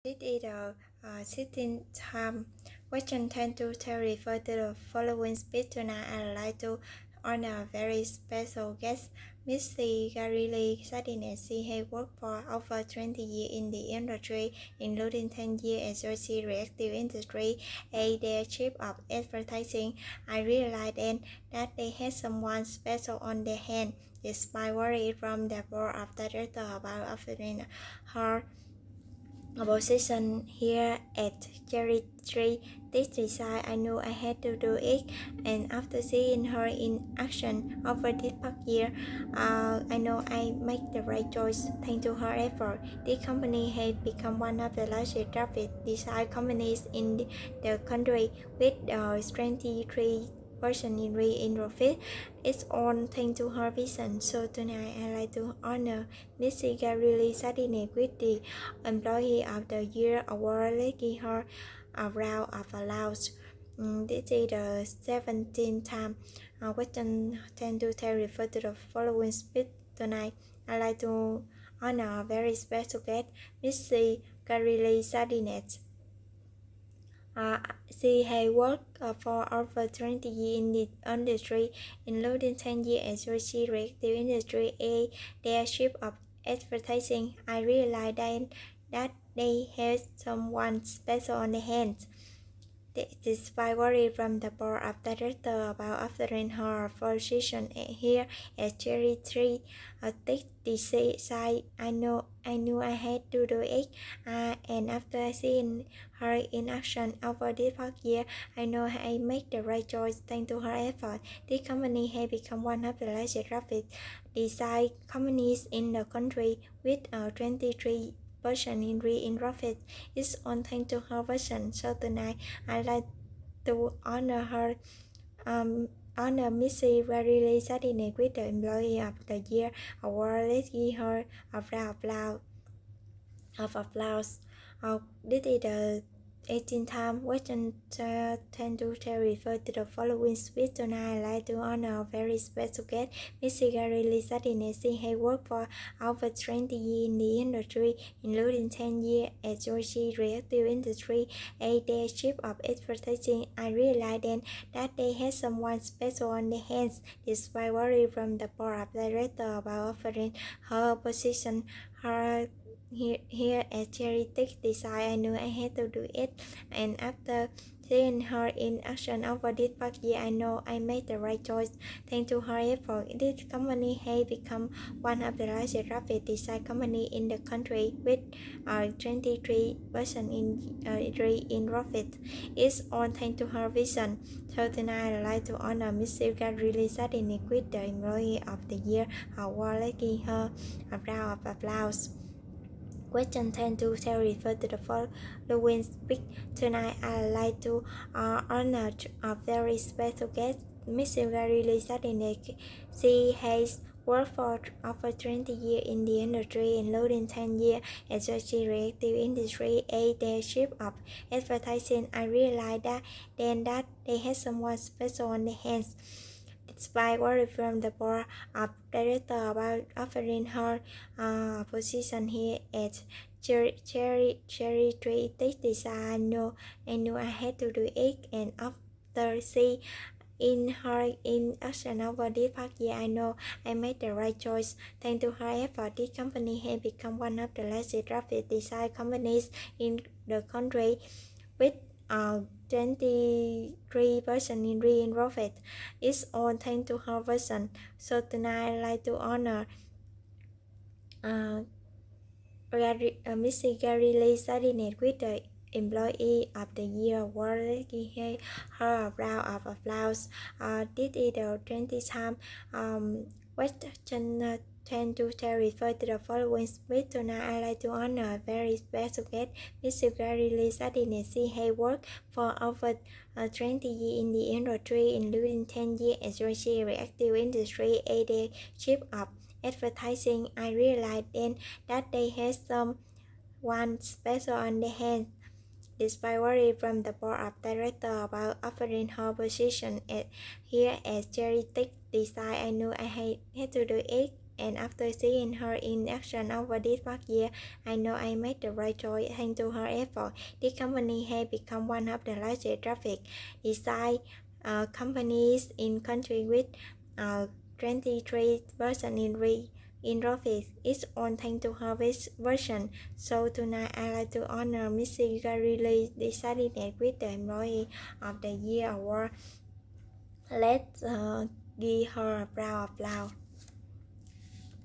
This is a sitting time. Question 10 to 10 refer to the following speech. Tonight I'd like to honor a very special guest, Missy Garilli Sardinez. She has worked for over 20 years in the industry, including 10 years as a reactive industry, as their chief of advertising. I realized then that they had someone special on their hand, despite worry from the board of directors about offering her a position here at Cherry Tree. This design, I knew I had to do it, and after seeing her in action over this past year, I know I made the right choice. Thanks to her effort, this company has become one of the largest graphic design companies in the country, with 23% in profit. It's all thanks to her vision. So tonight I like to honor Missy Garilli Sardinez with the Employee of the Year award. Let's give her a round of applause. This is the 17th time. Question 10 to 10 refer to the following speech. Tonight I like to honor a very special guest, Missy Garilli Sardinez. She has worked for over 20 years in the industry, including 10 years as a reactive industry, a their chief of advertising. I realized that they had someone special on their hands. Despite worry from the board of directors about offering her a position here at Cherry Tree, this decide I knew I had to do it. And after seeing her in action over this past year, I know I made the right choice thanks to her effort. This company has become one of the largest graphic design companies in the country, with 23% in profit. It's on thanks to her vision. So tonight I'd like to honor her, honor Missy Garilli Sardinez with the Employee of the Year award. Let's give her a round of applause. This is the 18th time. Question 10 to 10 refer to the following speech. Tonight I'd like to honor a very special guest, Missy Garilli Sardinez. She has worked for over 20 years in the industry, including 10 years at Georgia Reactive Industry, as their chief of advertising. I realized then that they had someone special on their hands, despite worry from the board of directors about offering her position. Here at Cherry Design, I knew I had to do it, and after seeing her in action over this past year, I know I made the right choice. Thanks to her effort, this company has become one of the largest graphic design companies in the country, with 23% in profit. It's all thanks to her vision. So tonight I'd like to honor Missy Garilli Sardinez with the Employee of the Year award. Let's give her a round of applause. Question 10 to 10 refer to the following speech. Tonight I'd like to honor a very special guest, Miss Garilli Sardinez. She has worked for over 20 years in the industry, including 10 years as a reactive industry, as their chief of advertising. I realized that they had someone special on their hands, despite worry from the board of directors about offering her a position here at Cherry Tree Design. I knew I had to do it, and after seeing her in action over this past year, I know I made the right choice. Thanks to her effort, this company has become one of the largest graphic design companies in the country, with 23% in profit. It's all thanks to her vision. So tonight I'd like to honor Missy Garilli Sardinez with the Employee of the Year award. Let's give her a round of applause. This is the 20th time. Question 10 to 10 refer to the following speech. Tonight I'd like to honor a very special guest, Mr. Garilli Sardinez. She has worked for over 20 years in the industry, including 10 years as a reactive industry, as the chief of advertising. I realized then that they had someone special on their hands, despite worry from the board of directors about offering her position here at Cherry Design. I knew I had to do it, and after seeing her in action over this past year, I know I made the right choice. Thanks to her effort, this company has become one of the largest graphic design companies in country with 23% in profit. It's all thanks to her version. So tonight I like to honor Missy Garilli decided with the Employee of the Year award. Let's give her a round of applause.